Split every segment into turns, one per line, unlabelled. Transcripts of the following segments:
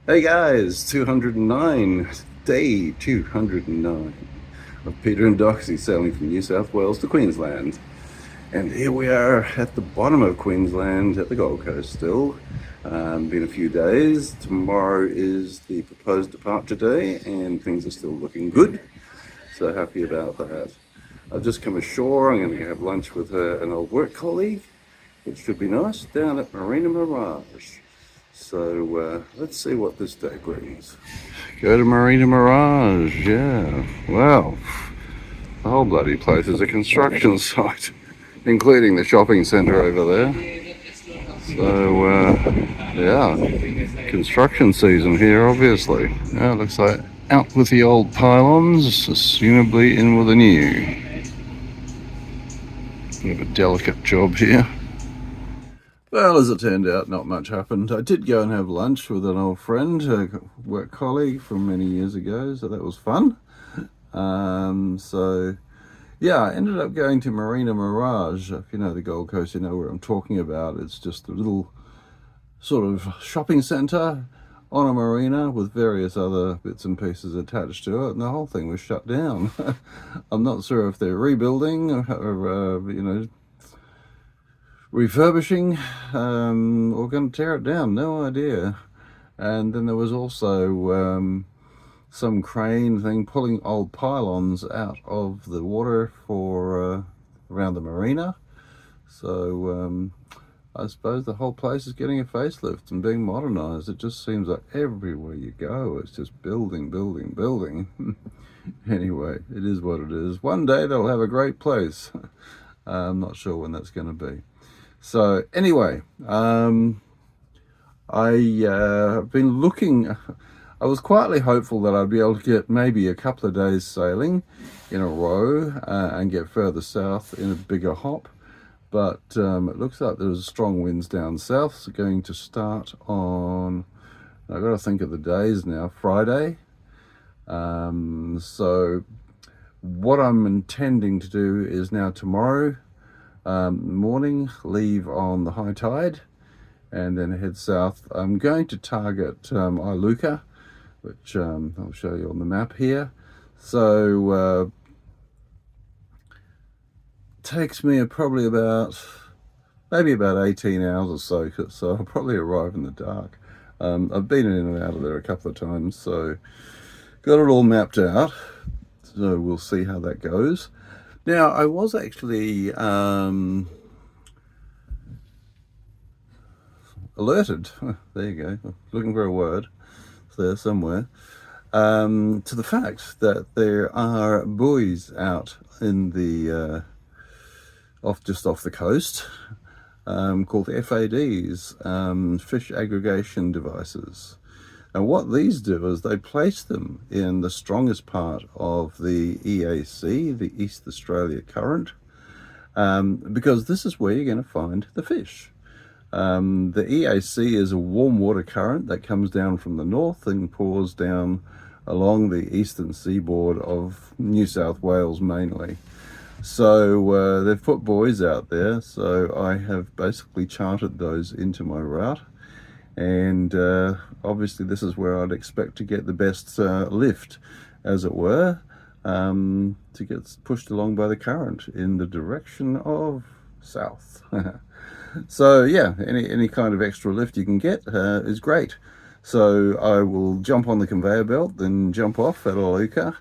Hey guys, 209, day 209 of Peter and Doxie sailing from New South Wales to Queensland. And here we are at the bottom of Queensland at the Gold Coast still. Been a few days. Tomorrow is the proposed departure day and things are still looking good. So happy about that. I've just come ashore. I'm going to have lunch with an old work colleague, which should be nice, down at Marina Mirage. So let's see what this day brings. Go to Marina Mirage, yeah. Wow, the whole bloody place is a construction site, including the shopping centre over there. So, yeah, construction season here, obviously. Yeah, looks like out with the old pylons, assumably in with the new. Bit of a delicate job here. Well, as it turned out, not much happened. I did go and have lunch with an old friend, a work colleague from many years ago, so that was fun. So, yeah, I ended up going to Marina Mirage. If you know the Gold Coast, you know where I'm talking about. It's just a little sort of shopping centre on a marina with various other bits and pieces attached to it, and the whole thing was shut down. I'm not sure if they're rebuilding or refurbishing or going to tear it down. No idea. And then there was also some crane thing pulling old pylons out of the water for around the marina. So I suppose the whole place is getting a facelift and being modernised. It just seems like everywhere you go, it's just building, building, building. Anyway, it is what it is. One day they'll have a great place. I'm not sure when that's going to be. So anyway, I have been looking. I was quietly hopeful that I'd be able to get maybe a couple of days sailing in a row and get further south in a bigger hop. But it looks like there's strong winds down south. So going to start on, I've got to think of the days now, Friday. So what I'm intending to do is now tomorrow morning, leave on the high tide and then head south. I'm going to target Iluka, which I'll show you on the map here. So takes me probably maybe about 18 hours or so I'll probably arrive in the dark. I've been in and out of there a couple of times, so got it all mapped out, so we'll see how that goes. Now, I was actually alerted, there you go, looking for a word, it's there somewhere, to the fact that there are buoys out in the just off the coast, called FADs, fish aggregation devices. And what these do is they place them in the strongest part of the EAC, the East Australia Current, because this is where you're going to find the fish. The EAC is a warm water current that comes down from the north and pours down along the eastern seaboard of New South Wales mainly. So they've put buoys out there, so I have basically charted those into my route. And obviously this is where I'd expect to get the best lift, as it were, to get pushed along by the current in the direction of south. So yeah, any kind of extra lift you can get is great. So I will jump on the conveyor belt, then jump off at Iluka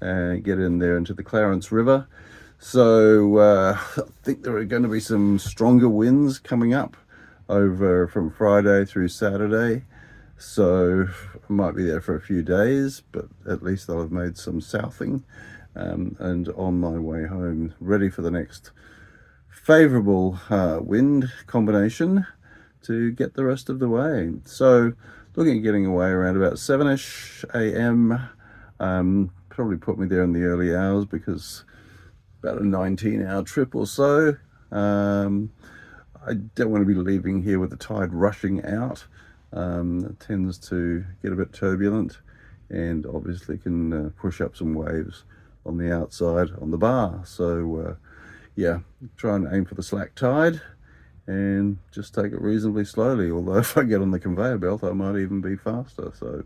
and get in there into the Clarence River. So I think there are going to be some stronger winds coming up over from Friday through Saturday, so I might be there for a few days, but at least I'll have made some southing and on my way home, ready for the next favourable wind combination to get the rest of the way. So looking at getting away around about 7ish a.m. Probably put me there in the early hours because about a 19-hour trip or so. I don't want to be leaving here with the tide rushing out. It tends to get a bit turbulent and obviously can push up some waves on the outside on the bar. So yeah, try and aim for the slack tide and just take it reasonably slowly. Although if I get on the conveyor belt, I might even be faster. So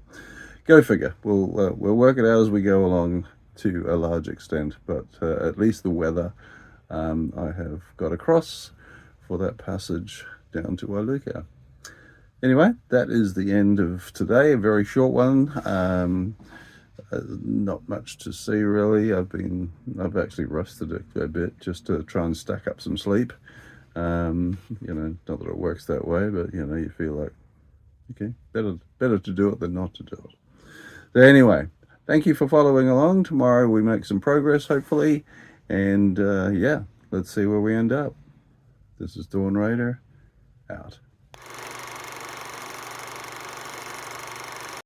go figure. We'll work it out as we go along to a large extent, but at least the weather I have got across for that passage down to Iluka. Anyway, that is the end of today. A very short one. Not much to see really. I've actually rested a bit just to try and stack up some sleep. You know, not that it works that way, but you know, you feel like, okay, better to do it than not to do it. So anyway, thank you for following along. Tomorrow we make some progress, hopefully, and yeah, let's see where we end up. This is Dawn Raider, out.